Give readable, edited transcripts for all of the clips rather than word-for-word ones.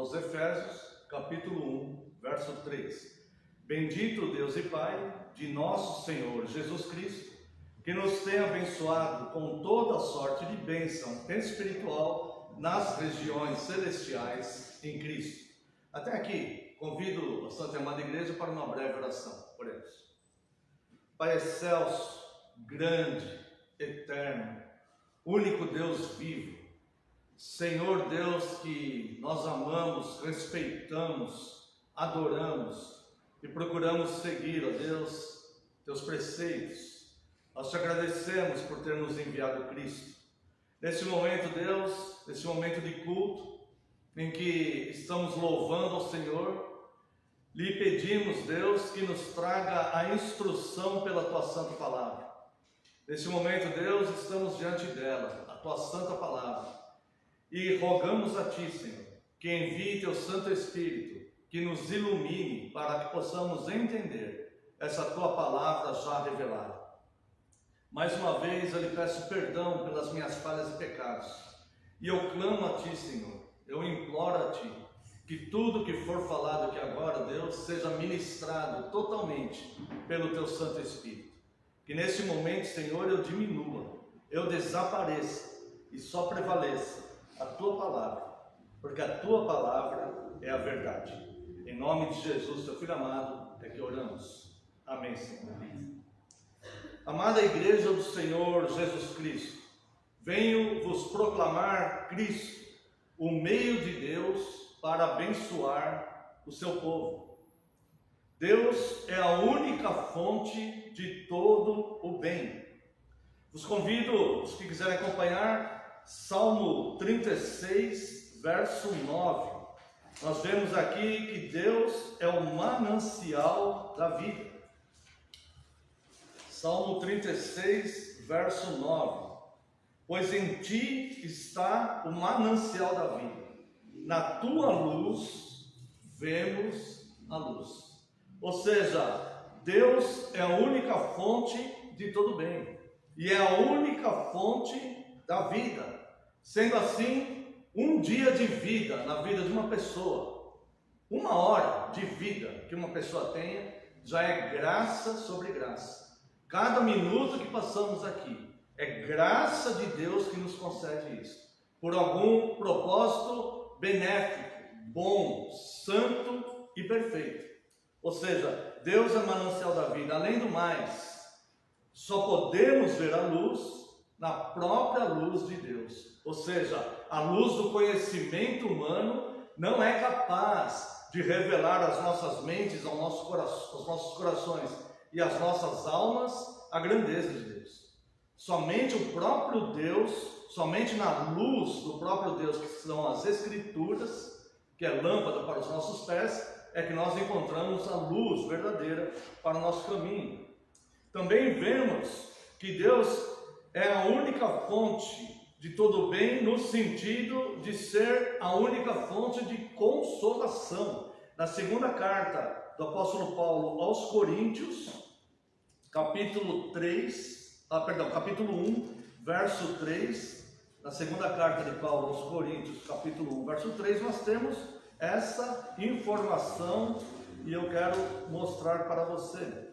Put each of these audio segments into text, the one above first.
aos Efésios, capítulo 1, verso 3. Bendito Deus e Pai de nosso Senhor Jesus Cristo, que nos tem abençoado com toda sorte de bênção espiritual nas regiões celestiais em Cristo. Até aqui, convido a Santa Amada Igreja para uma breve oração por eles. Pai excelso, grande, eterno, único Deus vivo, Senhor Deus que nós amamos, respeitamos, adoramos e procuramos seguir, ó Deus, teus preceitos. Nós te agradecemos por ter nos enviado Cristo. Nesse momento, Deus, nesse momento de culto, em que estamos louvando ao Senhor, lhe pedimos, Deus, que nos traga a instrução pela tua santa palavra. Nesse momento, Deus, estamos diante dela, a tua santa palavra, e rogamos a ti, Senhor, que envie teu Santo Espírito, que nos ilumine para que possamos entender essa tua palavra já revelada. Mais uma vez eu lhe peço perdão pelas minhas falhas e pecados, e eu clamo a ti, Senhor, eu imploro a ti, que tudo que for falado aqui agora, Deus, seja ministrado totalmente pelo teu Santo Espírito. Que nesse momento, Senhor, eu diminua, eu desapareça e só prevaleça a tua palavra, porque a tua palavra é a verdade. Em nome de Jesus, teu Filho amado, é que oramos. Amém, Senhor. Amada Igreja do Senhor Jesus Cristo, venho vos proclamar Cristo, o meio de Deus para abençoar o seu povo. Deus é a única fonte de todo o bem. Vos convido, os que quiserem acompanhar, Salmo 36, verso 9. Nós vemos aqui que Deus é o manancial da vida. Salmo 36, verso 9. Pois em ti está o manancial da vida. Na tua luz vemos a luz. Ou seja, Deus é a única fonte de todo bem. E é a única fonte da vida. Sendo assim, um dia de vida na vida de uma pessoa, uma hora de vida que uma pessoa tenha, já é graça sobre graça. Cada minuto que passamos aqui é graça de Deus que nos concede isso, por algum propósito benéfico, bom, santo e perfeito. Ou seja, Deus é o manancial da vida. Além do mais, só podemos ver a luz na própria luz de Deus. Ou seja, a luz do conhecimento humano não é capaz de revelar às nossas mentes, aos nossos corações e às nossas almas a grandeza de Deus. Somente o próprio Deus, somente na luz do próprio Deus, que são as Escrituras, que é lâmpada para os nossos pés, é que nós encontramos a luz verdadeira para o nosso caminho. Também vemos que Deus é a única fonte de todo bem, no sentido de ser a única fonte de consolação. Na segunda carta do apóstolo Paulo aos Coríntios, capítulo 1, verso 3, na segunda carta de Paulo aos Coríntios, capítulo 1, verso 3, nós temos essa informação e eu quero mostrar para você.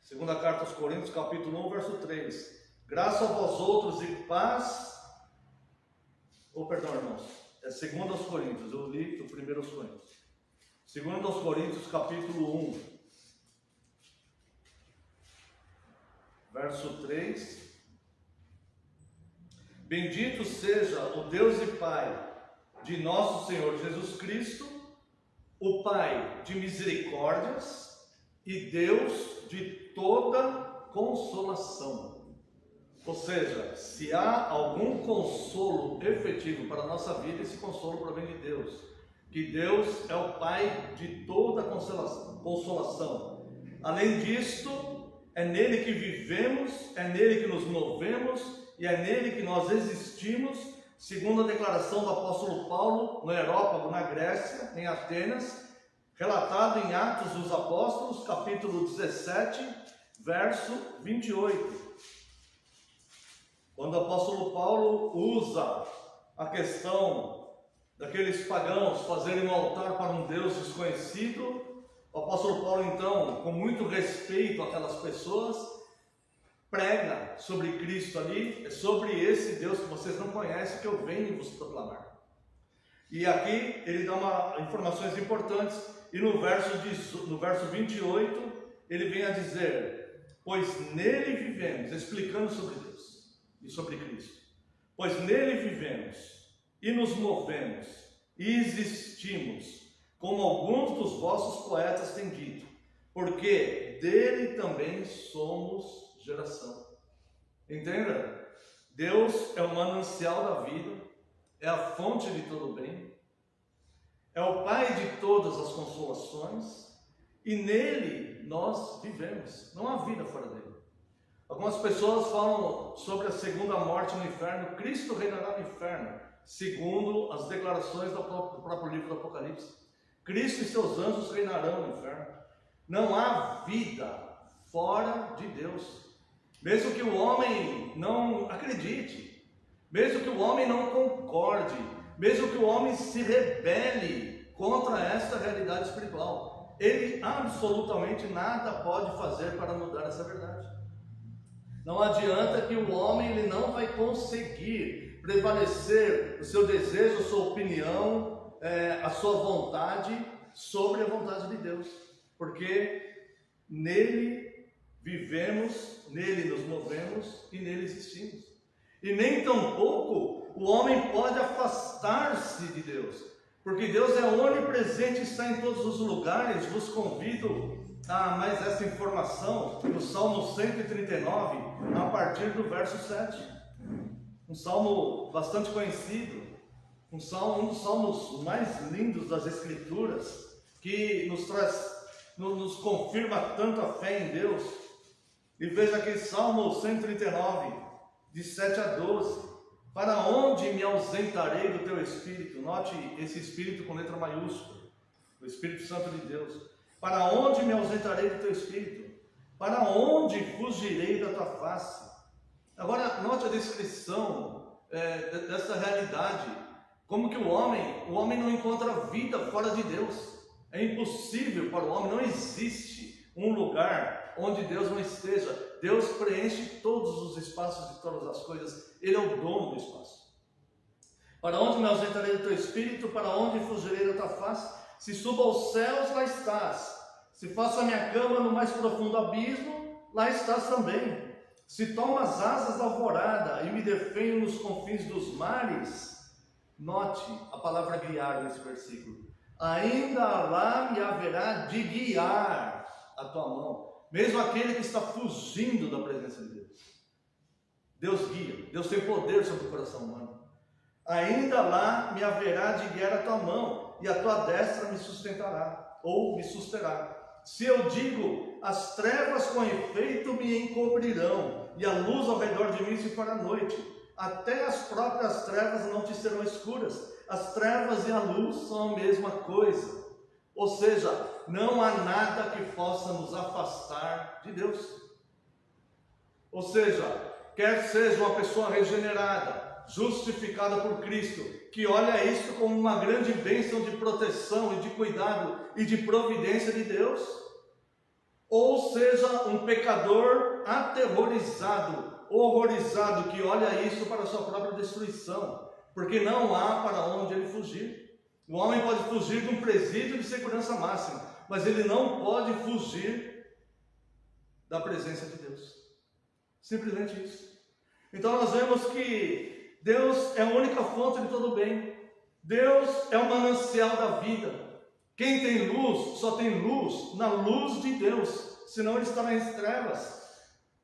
Segunda carta aos Coríntios, capítulo 1, verso 3. Graça a vós outros e paz... irmãos. É segundo aos Coríntios, eu li o primeiro aos Coríntios. Segundo aos Coríntios, capítulo 1, verso 3. Bendito seja o Deus e Pai de nosso Senhor Jesus Cristo, o Pai de misericórdias e Deus de toda consolação. Ou seja, se há algum consolo efetivo para a nossa vida, esse consolo provém de Deus. Que Deus é o Pai de toda consolação. Além disto, é nele que vivemos, é nele que nos movemos e é nele que nós existimos, segundo a declaração do apóstolo Paulo no Areópago, na Grécia, em Atenas, relatado em Atos dos Apóstolos, capítulo 17, verso 28. Quando o apóstolo Paulo usa a questão daqueles pagãos fazerem um altar para um Deus desconhecido, o apóstolo Paulo, então, com muito respeito àquelas pessoas, prega sobre Cristo ali, é sobre esse Deus que vocês não conhecem, que eu venho vos proclamar. E aqui ele dá informações importantes, e no verso 28, ele vem a dizer: pois nele vivemos, explicando sobre Deus e sobre Cristo, pois nele vivemos e nos movemos e existimos, como alguns dos vossos poetas têm dito, porque dele também somos geração. Entenda? Deus é o manancial da vida, é a fonte de todo o bem, é o Pai de todas as consolações, e nele nós vivemos, não há vida fora dele. Algumas pessoas falam sobre a segunda morte no inferno. Cristo reinará no inferno, segundo as declarações do próprio livro do Apocalipse. Cristo e seus anjos reinarão no inferno. Não há vida fora de Deus. Mesmo que o homem não acredite, mesmo que o homem não concorde, mesmo que o homem se rebele contra esta realidade espiritual, ele absolutamente nada pode fazer para mudar essa verdade. Não adianta que o homem ele não vai conseguir prevalecer o seu desejo, a sua opinião, a sua vontade sobre a vontade de Deus, porque nele vivemos, nele nos movemos e nele existimos. E nem tampouco o homem pode afastar-se de Deus, porque Deus é onipresente e está em todos os lugares. Vos convido a mais essa informação no Salmo 139, a partir do verso 7. Um salmo bastante conhecido, um dos salmos mais lindos das Escrituras, que nos confirma tanta fé em Deus. E veja aqui, Salmo 139, de 7 a 12. Para onde me ausentarei do teu Espírito? Note esse Espírito com letra maiúscula, o Espírito Santo de Deus. Para onde me ausentarei do teu Espírito? Para onde fugirei da tua face? Agora, note a descrição dessa realidade. Como que o homem não encontra vida fora de Deus. É impossível para o homem, não existe um lugar onde Deus não esteja. Deus preenche todos os espaços de todas as coisas. Ele é o dono do espaço. Para onde me ausentarei do teu Espírito? Para onde fugirei da tua face? Se subo aos céus, lá estás. Se faço a minha cama no mais profundo abismo, lá estás também. Se tomo as asas da alvorada e me defendo nos confins dos mares, note a palavra guiar nesse versículo. Ainda lá me haverá de guiar a tua mão. Mesmo aquele que está fugindo da presença de Deus, Deus guia. Deus tem poder sobre o coração humano. Ainda lá me haverá de guiar a tua mão, e a tua destra me sustentará, ou me susterá. Se eu digo, as trevas com efeito me encobrirão, e a luz ao redor de mim se fará noite, até as próprias trevas não te serão escuras. As trevas e a luz são a mesma coisa. Ou seja, não há nada que possa nos afastar de Deus. Ou seja, quer seja uma pessoa regenerada, justificada por Cristo, que olha isso como uma grande bênção de proteção e de cuidado e de providência de Deus, ou seja, um pecador aterrorizado, horrorizado, que olha isso para a sua própria destruição, porque não há para onde ele fugir. O homem pode fugir de um presídio de segurança máxima, mas ele não pode fugir da presença de Deus. Simplesmente isso. Então nós vemos que Deus é a única fonte de todo bem. Deus é o manancial da vida. Quem tem luz, só tem luz na luz de Deus, senão ele estará em trevas.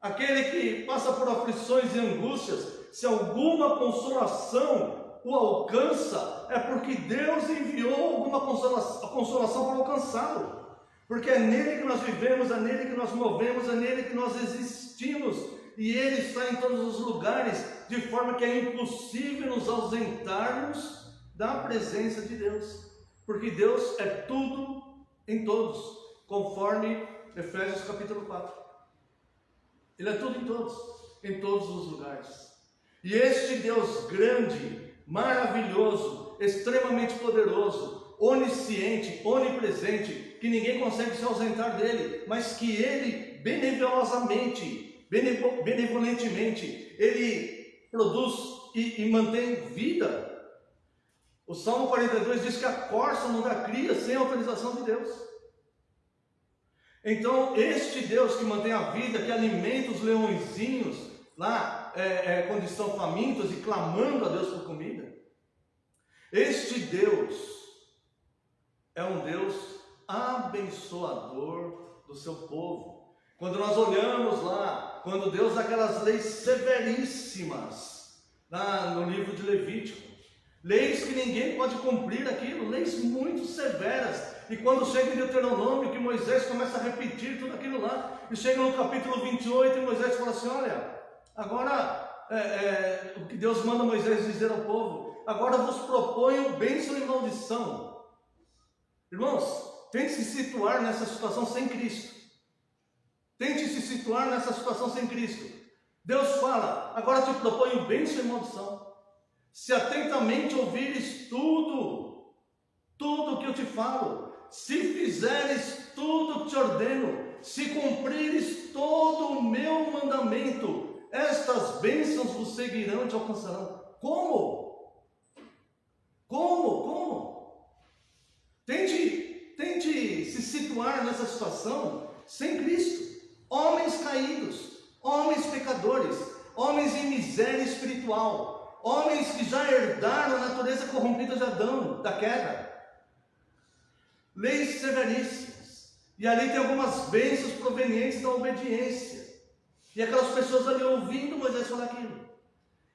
Aquele que passa por aflições e angústias, se alguma consolação o alcança, é porque Deus enviou alguma consolação para alcançá-lo. Porque é nele que nós vivemos, é nele que nós movemos, é nele que nós existimos. E ele está em todos os lugares, de forma que é impossível nos ausentarmos da presença de Deus. Porque Deus é tudo em todos, conforme Efésios capítulo 4. Ele é tudo em todos os lugares. E este Deus grande, maravilhoso, extremamente poderoso, onisciente, onipresente, que ninguém consegue se ausentar dele, mas que ele benevolentemente, ele produz e mantém vida. O Salmo 42 diz que a corça não dá cria sem autorização de Deus. Então, este Deus que mantém a vida, que alimenta os leõezinhos lá, quando estão famintos e clamando a Deus por comida, este Deus é um Deus abençoador do seu povo. Quando nós olhamos lá, quando Deus dá aquelas leis severíssimas, lá no livro de Levítico, leis que ninguém pode cumprir aquilo, leis muito severas. E quando chega em Deuteronômio, que Moisés começa a repetir tudo aquilo lá, e chega no capítulo 28, e Moisés fala assim: olha, agora o que Deus manda Moisés dizer ao povo: agora vos proponho bênção e maldição. Irmãos, tente se situar nessa situação sem Cristo. Tente se situar nessa situação sem Cristo. Deus fala: agora te proponho bênção e maldição. Se atentamente ouvires tudo que eu te falo, se fizeres tudo que te ordeno, se cumprires todo o meu mandamento, estas bênçãos vos seguirão e te alcançarão. Como? Tente se situar nessa situação sem Cristo. Homens caídos, homens pecadores, homens em miséria espiritual, homens que já herdaram a natureza corrompida de Adão, da queda. Leis severíssimas. E ali tem algumas bênçãos provenientes da obediência. E aquelas pessoas ali ouvindo Moisés falar aquilo.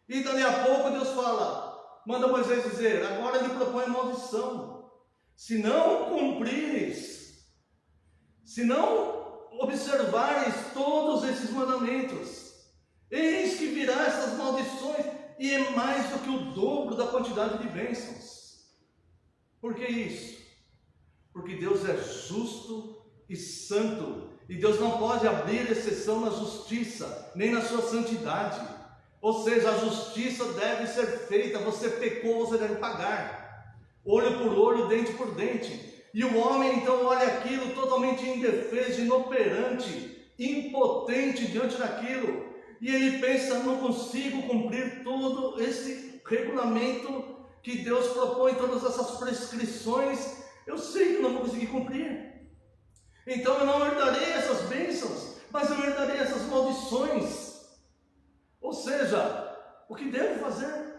E dali a pouco Deus fala, manda Moisés dizer: agora ele propõe maldição. Se não cumprires, se não observares todos esses mandamentos, eis que virá essas maldições, e é mais do que o dobro da quantidade de bênçãos. Por que isso? Porque Deus é justo e santo, e Deus não pode abrir exceção na justiça, nem na sua santidade. Ou seja, a justiça deve ser feita. Você pecou, você deve pagar, olho por olho, dente por dente. E o homem então olha aquilo totalmente indefeso, inoperante, impotente diante daquilo, e ele pensa: não consigo cumprir todo esse regulamento que Deus propõe, todas essas prescrições, eu sei que não vou conseguir cumprir. Então eu não herdarei essas bênçãos, mas eu herdarei essas maldições. Ou seja, o que devo fazer?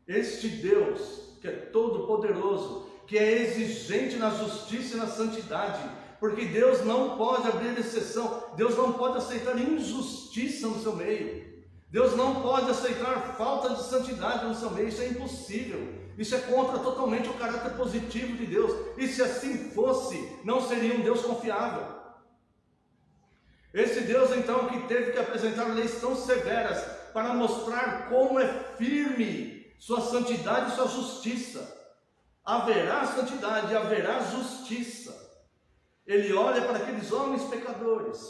Este Deus, que é todo poderoso, que é exigente na justiça e na santidade, porque Deus não pode abrir exceção, Deus não pode aceitar injustiça no seu meio, Deus não pode aceitar falta de santidade no seu meio. Isso é impossível. Isso é contra totalmente o caráter positivo de Deus. E se assim fosse, não seria um Deus confiável. Esse Deus então que teve que apresentar leis tão severas para mostrar como é firme sua santidade e sua justiça. Haverá santidade e haverá justiça. Ele olha para aqueles homens pecadores,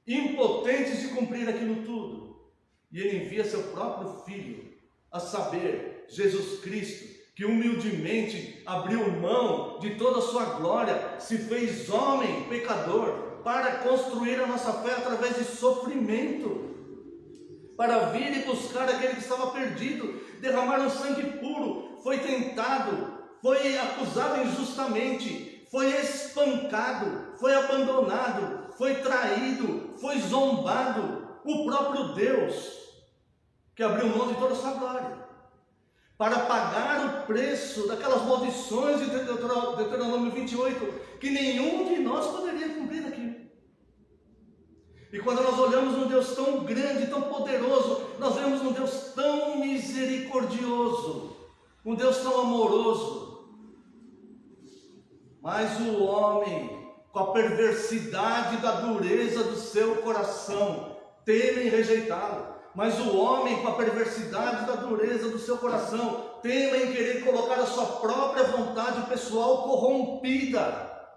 impotentes de cumprir aquilo tudo, e ele envia seu próprio Filho, a saber, Jesus Cristo, que humildemente abriu mão de toda a sua glória, se fez homem pecador, para construir a nossa fé através de sofrimento, para vir e buscar aquele que estava perdido, derramar um sangue puro, foi tentado, foi acusado injustamente, foi espancado, foi abandonado, foi traído, foi zombado. O próprio Deus, que abriu mão de toda a sua glória, para pagar o preço daquelas maldições de Deuteronômio 28, que nenhum de nós poderia cumprir aquilo. E quando nós olhamos um Deus tão grande, tão poderoso, nós vemos um Deus tão misericordioso, um Deus tão amoroso. Mas o homem, com a perversidade da dureza do seu coração, teme rejeitá-lo. Mas o homem, com a perversidade da dureza do seu coração, teme em querer colocar a sua própria vontade pessoal corrompida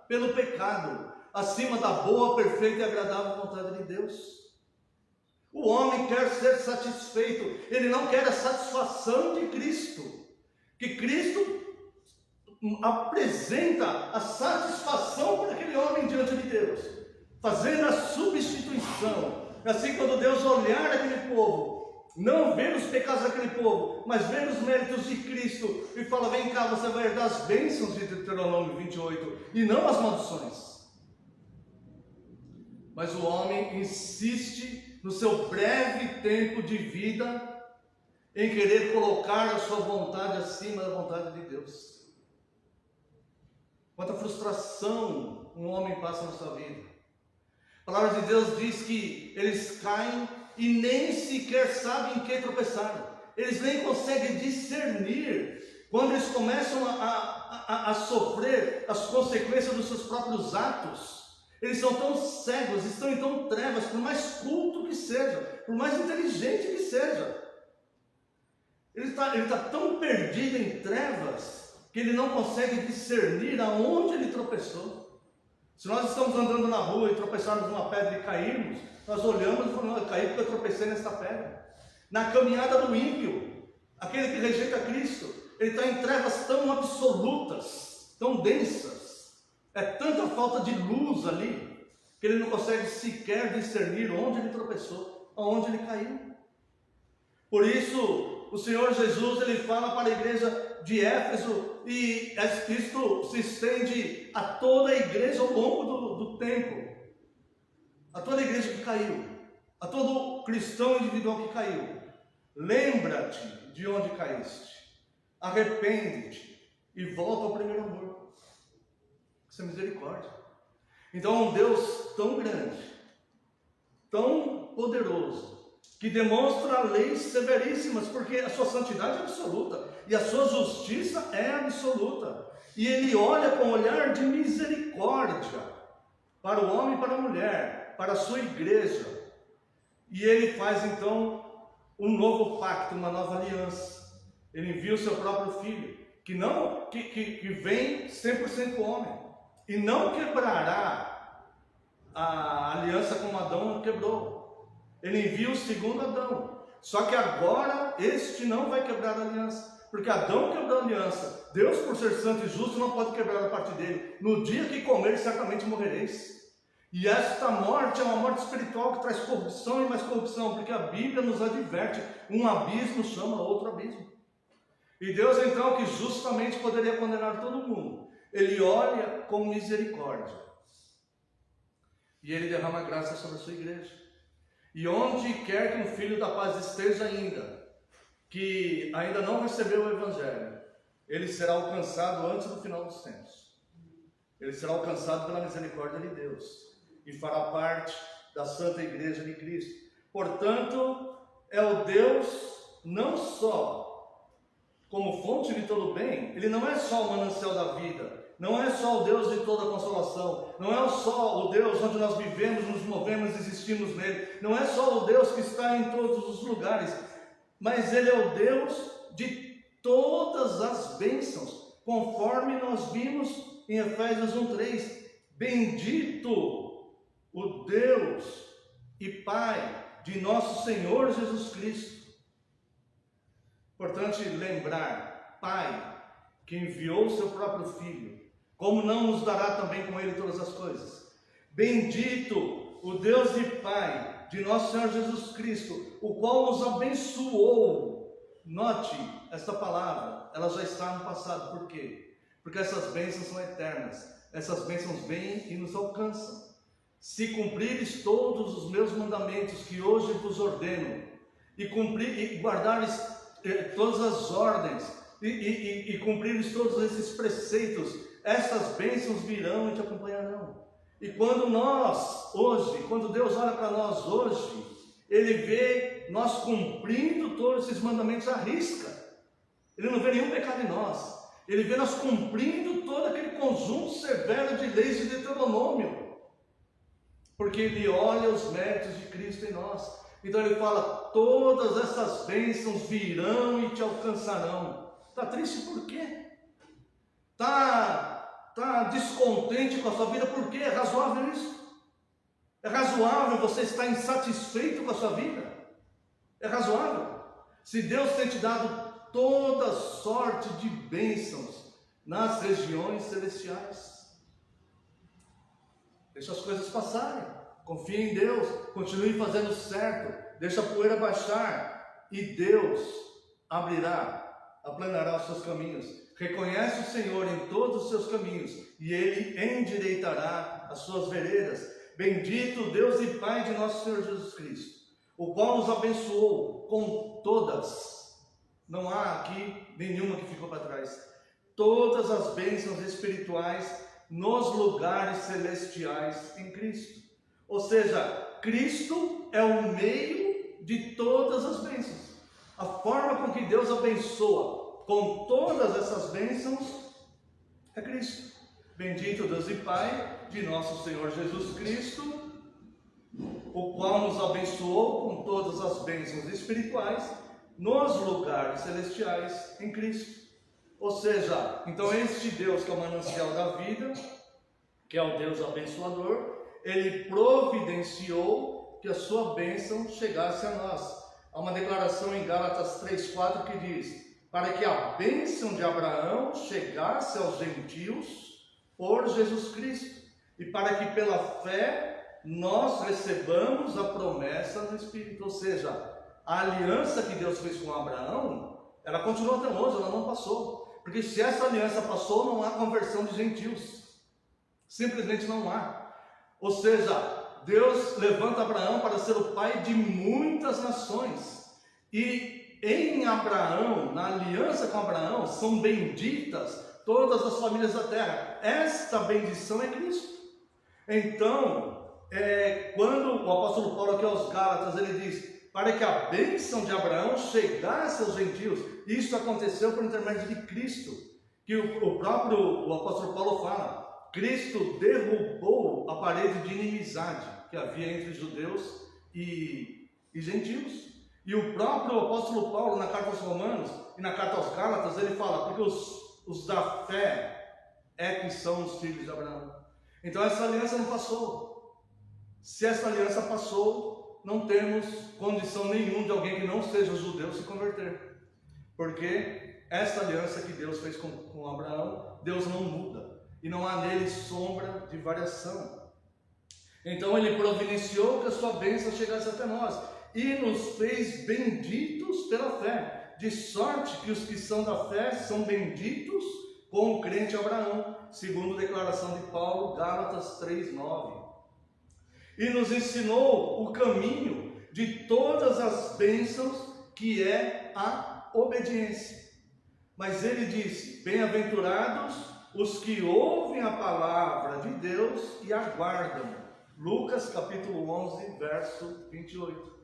pelo pecado, acima da boa, perfeita e agradável vontade de Deus. O homem quer ser satisfeito, ele ele não quer a satisfação de Cristo, que Cristo apresenta a satisfação para aquele homem diante de Deus, fazendo a substituição. Assim, quando Deus olhar aquele povo, não ver os pecados daquele povo, mas ver os méritos de Cristo, e fala: vem cá, você vai herdar as bênçãos de Deuteronômio 28, e não as maldições. Mas o homem insiste no seu breve tempo de vida em querer colocar a sua vontade acima da vontade de Deus. Quanta frustração um homem passa na sua vida. A palavra de Deus diz que eles caem e nem sequer sabem em que tropeçaram. Eles nem conseguem discernir quando eles começam a sofrer as consequências dos seus próprios atos. Eles são tão cegos, estão em tão trevas, por mais culto que seja, por mais inteligente que seja. Ele está tão perdido em trevas que ele não consegue discernir aonde ele tropeçou. Se nós estamos andando na rua e tropeçarmos numa pedra e cairmos, nós olhamos e falamos: eu caí porque eu tropecei nesta pedra. Na caminhada do ímpio, aquele que rejeita Cristo, ele está em trevas tão absolutas, tão densas. É tanta falta de luz ali, que ele não consegue sequer discernir onde ele tropeçou, aonde ele caiu. Por isso, o Senhor Jesus, ele fala para a igreja de Éfeso, e isto se estende a toda a igreja ao longo do tempo, a toda a igreja que caiu, a todo cristão individual que caiu. Lembra-te de onde caíste, arrepende-te e volta ao primeiro amor. Isso é misericórdia. Então, um Deus tão grande, tão poderoso, que demonstra leis severíssimas, porque a sua santidade é absoluta e a sua justiça é absoluta, e ele olha com um olhar de misericórdia para o homem e para a mulher, para a sua igreja, e ele faz então um novo pacto, uma nova aliança. Ele envia o seu próprio filho, que vem 100% homem, e não quebrará a aliança como Adão quebrou. Ele envia o segundo Adão, só que agora este não vai quebrar a aliança, porque Adão quebrou a aliança. Deus, por ser santo e justo, não pode quebrar a parte dele. No dia que comer, certamente morrereis. E esta morte é uma morte espiritual que traz corrupção e mais corrupção, porque a Bíblia nos adverte: um abismo chama outro abismo. E Deus, então, que justamente poderia condenar todo mundo, ele olha com misericórdia, e ele derrama graça sobre a sua igreja. E onde quer que um filho da paz esteja ainda, que ainda não recebeu o Evangelho, ele será alcançado antes do final dos tempos. Ele será alcançado pela misericórdia de Deus e fará parte da Santa Igreja de Cristo. Portanto, é o Deus não só como fonte de todo bem, ele não é só o manancial da vida, não é só o Deus de toda consolação, não é só o Deus onde nós vivemos, nos movemos, existimos nele, não é só o Deus que está em todos os lugares, mas ele é o Deus de todas as bênçãos, conforme nós vimos em Efésios 1:3. Bendito o Deus e Pai de nosso Senhor Jesus Cristo. Importante lembrar: Pai que enviou o seu próprio Filho, como não nos dará também com ele todas as coisas? Bendito o Deus e Pai de nosso Senhor Jesus Cristo, o qual nos abençoou. Note esta palavra, ela já está no passado. Por quê? Porque essas bênçãos são eternas. Essas bênçãos vêm e nos alcançam. Se cumprires todos os meus mandamentos que hoje vos ordeno, e guardares todas as ordens, e cumprires todos esses preceitos, essas bênçãos virão e te acompanharão. E quando Deus olha para nós hoje, ele vê nós cumprindo todos esses mandamentos à risca. Ele não vê nenhum pecado em nós. Ele vê nós cumprindo todo aquele conjunto severo de leis de Deuteronômio, porque ele olha os méritos de Cristo em nós. Então ele fala: todas essas bênçãos virão e te alcançarão. Está triste por quê? Está descontente com a sua vida por quê? É razoável isso? É razoável você estar insatisfeito com a sua vida? É razoável? Se Deus tem te dado toda sorte de bênçãos nas regiões celestiais, deixa as coisas passarem, confie em Deus, continue fazendo certo, deixa a poeira baixar e Deus aplanará os seus caminhos. Reconhece o Senhor em todos os seus caminhos e Ele endireitará as suas veredas. Bendito Deus e Pai de nosso Senhor Jesus Cristo, o qual nos abençoou com todas, não há aqui nenhuma que ficou para trás, todas as bênçãos espirituais nos lugares celestiais em Cristo. Ou seja, Cristo é o meio de todas as bênçãos. A forma com que Deus abençoa com todas essas bênçãos é Cristo. Bendito Deus e Pai de nosso Senhor Jesus Cristo, o qual nos abençoou com todas as bênçãos espirituais nos lugares celestiais em Cristo. Ou seja, então este Deus que é o manancial da vida, que é o Deus abençoador, Ele providenciou que a sua bênção chegasse a nós. Há uma declaração em Gálatas 3,4 que diz: para que a bênção de Abraão chegasse aos gentios por Jesus Cristo, e para que pela fé nós recebamos a promessa do Espírito. Ou seja, a aliança que Deus fez com Abraão, ela continua até hoje, ela não passou. Porque se essa aliança passou, não há conversão de gentios. Simplesmente não há. Ou seja, Deus levanta Abraão para ser o pai de muitas nações. E em Abraão, na aliança com Abraão, são benditas todas as famílias da terra. Esta bendição é Cristo. Então, quando o apóstolo Paulo aqui aos Gálatas, ele diz: para que a bênção de Abraão chegasse aos gentios. Isso aconteceu por intermédio de Cristo, que o apóstolo Paulo fala: Cristo derrubou a parede de inimizade que havia entre judeus e gentios. E o próprio apóstolo Paulo, na carta aos Romanos e na carta aos Gálatas, ele fala: porque os da fé que são os filhos de Abraão. Então essa aliança não passou. Se essa aliança passou, não temos condição nenhuma de alguém que não seja judeu se converter. Porque essa aliança que Deus fez com Abraão, Deus não muda. E não há nele sombra de variação. Então Ele providenciou que a sua bênção chegasse até nós. E nos fez benditos pela fé. De sorte que os que são da fé são benditos com o crente Abraão. Segundo a declaração de Paulo, Gálatas 3,9. E nos ensinou o caminho de todas as bênçãos, que é a obediência. Mas ele disse: bem-aventurados os que ouvem a palavra de Deus e aguardam. Lucas capítulo 11, verso 28.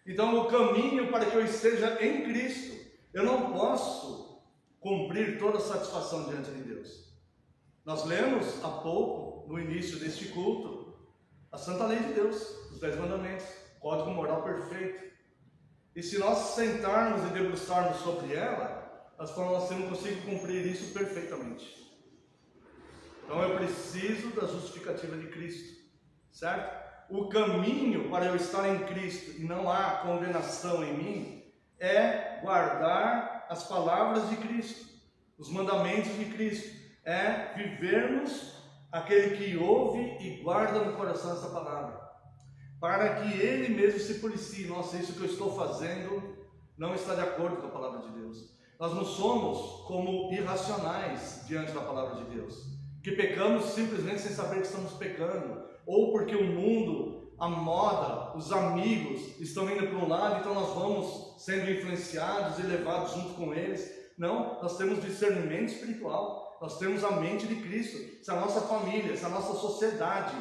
Então o caminho para que eu esteja em Cristo, eu não posso cumprir toda a satisfação diante de Deus. Nós lemos há pouco, no início deste culto, a santa lei de Deus, os 10 mandamentos, código moral perfeito. E se nós sentarmos e debruçarmos sobre ela, nós falamos assim: não consigo cumprir isso perfeitamente. Então eu preciso da justificativa de Cristo, certo? O caminho para eu estar em Cristo e não há condenação em mim é guardar as palavras de Cristo, os mandamentos de Cristo, é vivermos aquele que ouve e guarda no coração essa palavra, para que ele mesmo se policie. Nossa, isso que eu estou fazendo não está de acordo com a palavra de Deus. Nós não somos como irracionais diante da palavra de Deus, que pecamos simplesmente sem saber que estamos pecando, ou porque o mundo, a moda, os amigos estão indo para um lado, então nós vamos sendo influenciados e levados junto com eles. Não, nós temos discernimento espiritual, nós temos a mente de Cristo. Se a nossa família, se a nossa sociedade,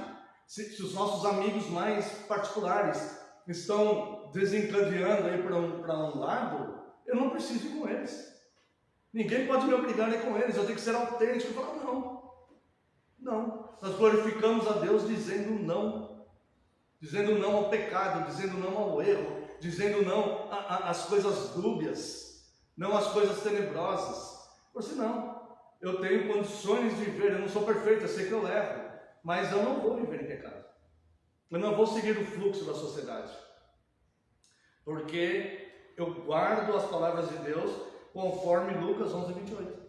se os nossos amigos mais particulares estão desencadeando aí para um lado, eu não preciso ir com eles. Ninguém pode me obrigar a ir com eles, eu tenho que ser autêntico e falar: não, nós glorificamos a Deus dizendo não ao pecado, dizendo não ao erro, dizendo não às coisas dúbias, não às coisas tenebrosas. Por si não, eu tenho condições de viver, eu não sou perfeito, eu sei que eu erro, mas eu não vou viver em pecado, eu não vou seguir o fluxo da sociedade, porque eu guardo as palavras de Deus conforme Lucas 11:28.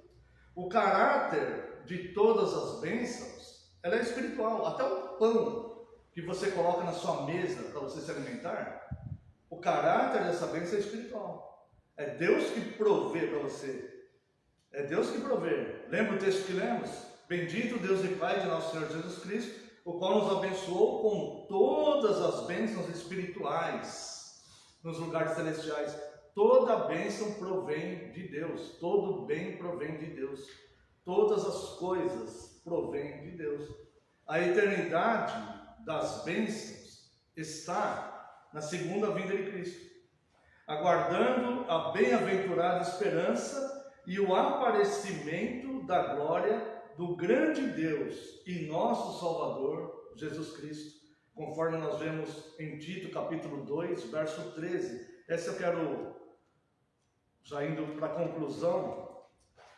O caráter de todas as bênçãos, ela é espiritual. Até o pão que você coloca na sua mesa para você se alimentar, o caráter dessa bênção é espiritual. É Deus que provê para você. É Deus que provê. Lembra o texto que lemos? Bendito Deus e Pai de nosso Senhor Jesus Cristo, o qual nos abençoou com todas as bênçãos espirituais nos lugares celestiais. Toda bênção provém de Deus, todo bem provém de Deus, todas as coisas provêm de Deus. A eternidade das bênçãos está na segunda vinda de Cristo, aguardando a bem-aventurada esperança e o aparecimento da glória do grande Deus e nosso Salvador, Jesus Cristo, conforme nós vemos em Tito capítulo 2, verso 13. Essa eu quero, já indo para a conclusão,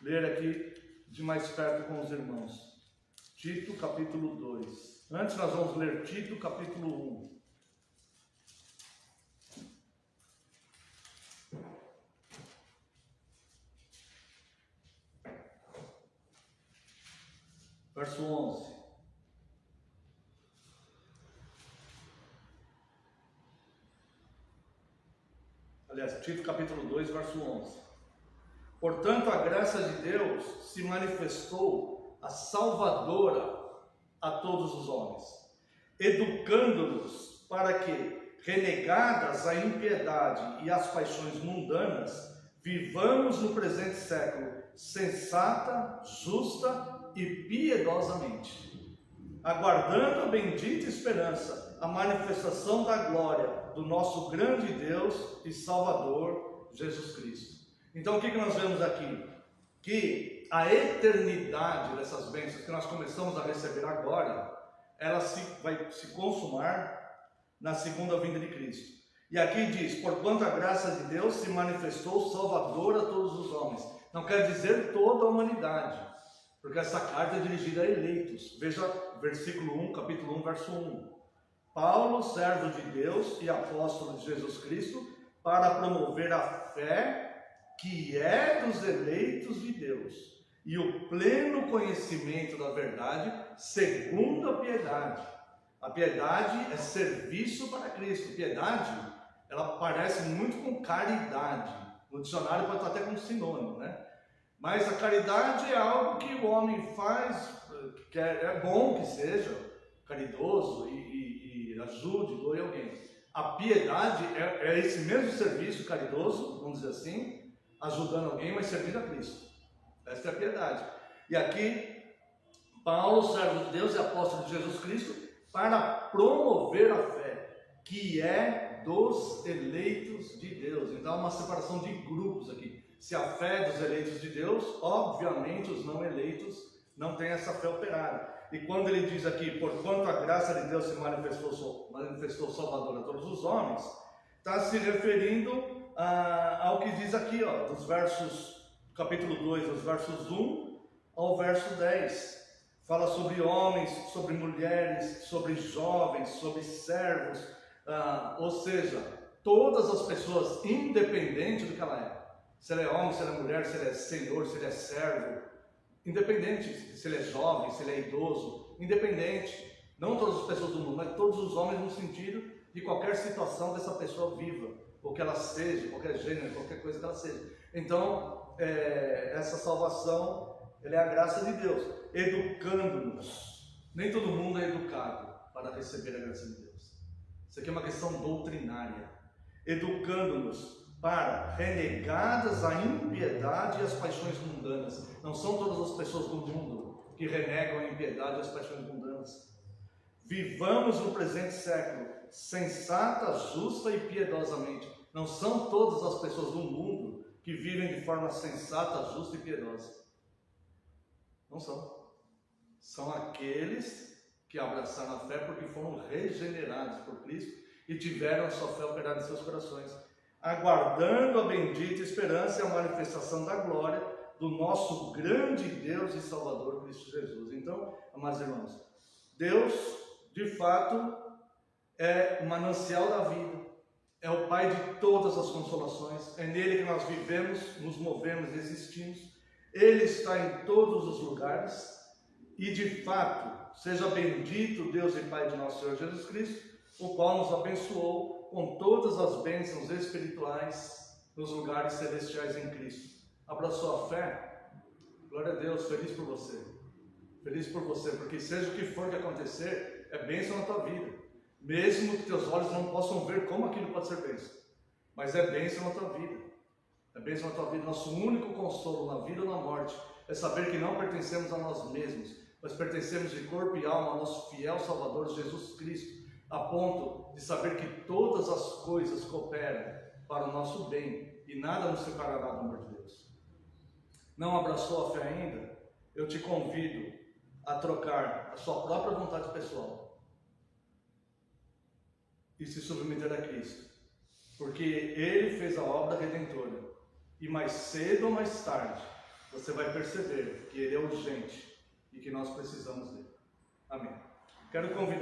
ler aqui de mais perto com os irmãos. Tito capítulo 2. Antes nós vamos ler Tito capítulo 1. Verso 11. Aliás, Tito capítulo 2, verso 11. Portanto, a graça de Deus se manifestou a salvadora a todos os homens, educando-nos para que, renegadas a impiedade e as paixões mundanas, vivamos no presente século sensata, justa e piedosamente, aguardando a bendita esperança, a manifestação da glória do nosso grande Deus e Salvador, Jesus Cristo. Então o que nós vemos aqui? Que a eternidade dessas bênçãos que nós começamos a receber agora, ela vai se consumar na segunda vinda de Cristo. E aqui diz, porquanto a graça de Deus se manifestou salvadora a todos os homens. Não quer dizer toda a humanidade, porque essa carta é dirigida a eleitos. Veja versículo 1, capítulo 1, verso 1. Paulo, servo de Deus e apóstolo de Jesus Cristo, para promover a fé que é dos eleitos de Deus, e o pleno conhecimento da verdade, segundo a piedade. A piedade é serviço para Cristo. Piedade, ela parece muito com caridade. No dicionário pode estar até como sinônimo, né? Mas a caridade é algo que o homem faz, que é bom que seja caridoso e ajude, doe alguém. A piedade é esse mesmo serviço caridoso, vamos dizer assim, ajudando alguém, mas servindo a Cristo. Esta é a piedade. E aqui, Paulo, servo de Deus e apóstolo de Jesus Cristo, para promover a fé, que é dos eleitos de Deus. Então, há uma separação de grupos aqui. Se a fé é dos eleitos de Deus, obviamente os não eleitos não têm essa fé operada. E quando ele diz aqui, porquanto a graça de Deus se manifestou salvador a todos os homens, está se referindo ao que diz aqui, ó, dos versos, capítulo 2, dos versos 1 ao verso 10. Fala sobre homens, sobre mulheres, sobre jovens, sobre servos, ou seja, todas as pessoas, independente do que ela é. Se ela é homem, se ela é mulher, se ela é senhor, se ele é servo, independente se ele é jovem, se ele é idoso, independente. Não todas as pessoas do mundo, mas todos os homens no sentido de qualquer situação dessa pessoa viva, ou que ela seja, qualquer gênero, qualquer coisa que ela seja. Então, essa salvação, ela é a graça de Deus, educando-nos. Nem todo mundo é educado para receber a graça de Deus. Isso aqui é uma questão doutrinária. Educando-nos para, renegadas a impiedade e as paixões mundanas. Não são todas as pessoas do mundo que renegam a impiedade e as paixões mundanas. Vivamos no presente século, sensata, justa e piedosamente. Não são todas as pessoas do mundo que vivem de forma sensata, justa e piedosa. Não são. São aqueles que abraçaram a fé porque foram regenerados por Cristo e tiveram a sua fé operada em seus corações, aguardando a bendita esperança e a manifestação da glória do nosso grande Deus e Salvador Cristo Jesus. Então, amados irmãos, Deus, de fato, é o manancial da vida, é o Pai de todas as consolações, é nele que nós vivemos, nos movemos, existimos. Ele está em todos os lugares e, de fato, seja bendito Deus e Pai de nosso Senhor Jesus Cristo, o qual nos abençoou com todas as bênçãos espirituais nos lugares celestiais em Cristo. Abraçou a fé? Glória a Deus, feliz por você. Feliz por você, porque seja o que for que acontecer, é bênção na tua vida. Mesmo que teus olhos não possam ver como aquilo pode ser bênção. Mas é bênção na tua vida. É bênção na tua vida. Nosso único consolo na vida ou na morte é saber que não pertencemos a nós mesmos, mas pertencemos de corpo e alma ao nosso fiel Salvador Jesus Cristo, a ponto de saber que todas as coisas cooperam para o nosso bem e nada nos separará do amor de Deus. Não abraçou a fé ainda? Eu te convido a trocar a sua própria vontade pessoal e se submeter a Cristo, porque Ele fez a obra redentora e mais cedo ou mais tarde você vai perceber que Ele é urgente e que nós precisamos dele. Amém. Quero convidar